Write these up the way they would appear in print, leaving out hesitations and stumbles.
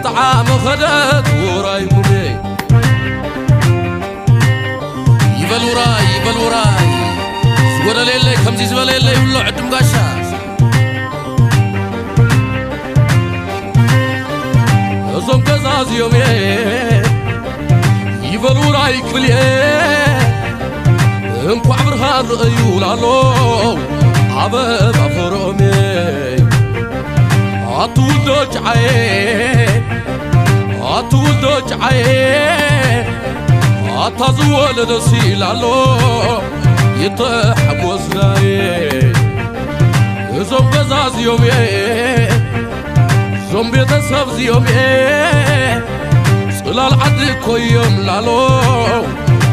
طعام خدت ورايكم يبل وراي ولا ليلي كمزي زبل ليلي ولو عدم قاشا زوم كزاز يومي يبل وراي كبلي انكو عبرها الرأيو لالو عبب عفرمي عطولدوش عين عطولدوش عين عطازوال نسيل علو يطحب وزناي زوم بزاز يومي زوم بيتساب يومي صلال عدل كويوم لالو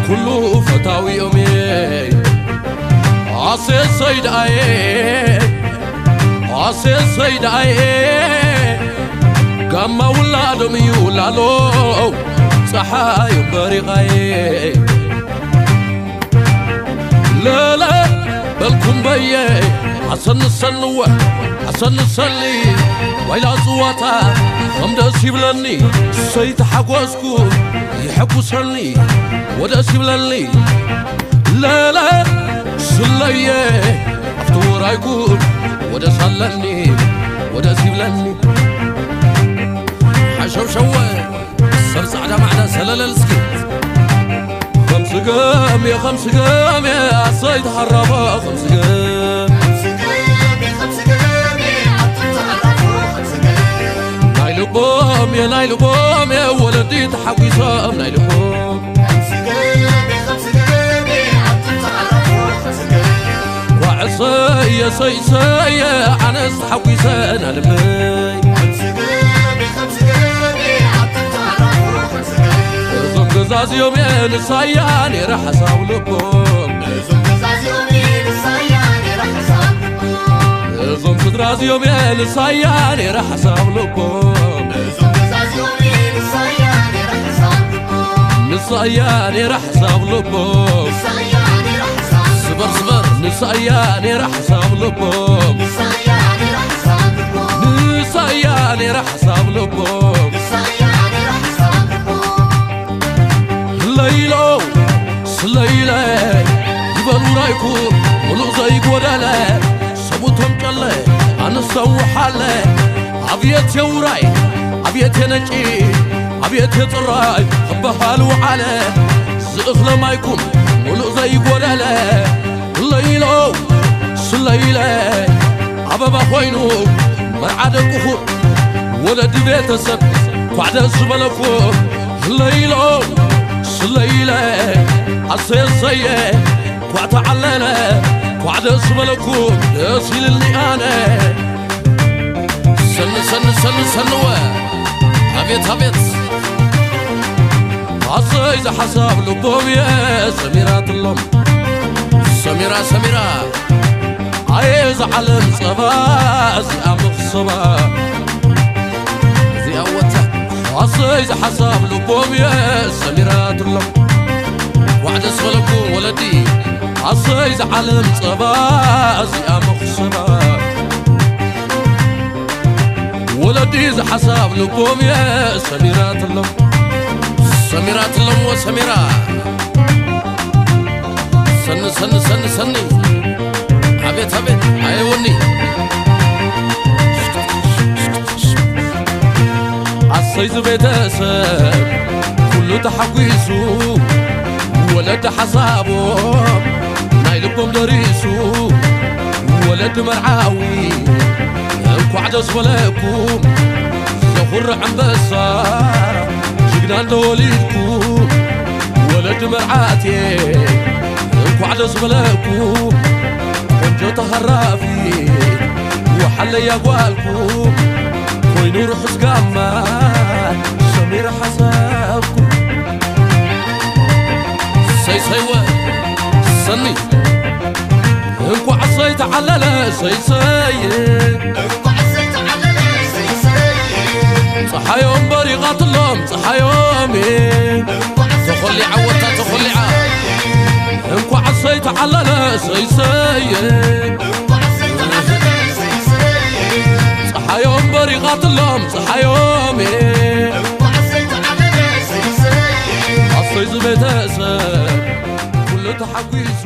كله فتاوي يومي عصي السيد ايه عصي السيد ايه قام ولادهم يولالو صحاي بريغاي لا لا بالكم بيه حسن السنوة حسن السلي ويلا صواتا غمدا سيبلني سيت حقوسكو يحبو سلي ودا سيبلني لا لا سليه افتور رايكو ودا سلني ودا سيبلني حشو شوه سبسعدا معنا سلالسكي خمس قام يا خمس قام يا صيد حرابة خمس قام نايلو بوم يا نايلو بوم يا ولدي تحوي صام نايلو بوم وعصي يا سي عنس تحوي سانا لبي زاز يومين صياني رح اساولكم زوم زاز يومين صياني رح اساولكم زوم زاز يومين صياني رح اساولكم زوم زاز يومين صياني رح اساولكم نصياني رح اساولكم صياني رح اساولكم صبر صبر نصياني رح اساولكم صياني رح اساولكم نصياني رح اساولكم صياني رح اساولكم ليلو سليلة يبلو رايكم ولو زي قودالة سبوتهم جلة أنا سوحالة عبيت يوراي عبيت ينجي عبيت يطراي حبهالو على زغل مايكم ولو زي قودالة ليلو سليلة عبابا خوينو مرعادكو ولد بيت السب قعد الزبلكو ليلو سليلة عصي الصية قعد علنا قعد اسملكو يصيل اللي انا سنوة هبيت عصي اذا حساب لبوم يا سميرات اللهم سميرة عايز علم صبا زي امخ صبا زي اوته عصي اذا حساب لبوم يا سميرات اللهم وعد اسملكو ولدي عصي اذا علم صبا زي امخ صبا ولدي اذا حساب لبوم يا سميرات اللهم وسميرة سني هبيت عيوني عصيز بيتسب كله تحويسو ولد حسابو نايلكم دريسو ولد مرعاوي انكو عدس ولكم زخر عنبسا جقنان دوليدكم ولد مرعاتي انكو عدس ولكم قنجو تهرافي وحل يقوالكم كوينو رحس قاما سمير حسابكم سيوة سني انكو عصيت على لا انكو عصيت على لا صحا يوم بريغات اللوم صحا يومي تخلي عوتا تخلي انكو عصيت على لا صحا يوم بريغات اللوم صحا يومي ቤተሰብ ኩሉ ተሓጒሱ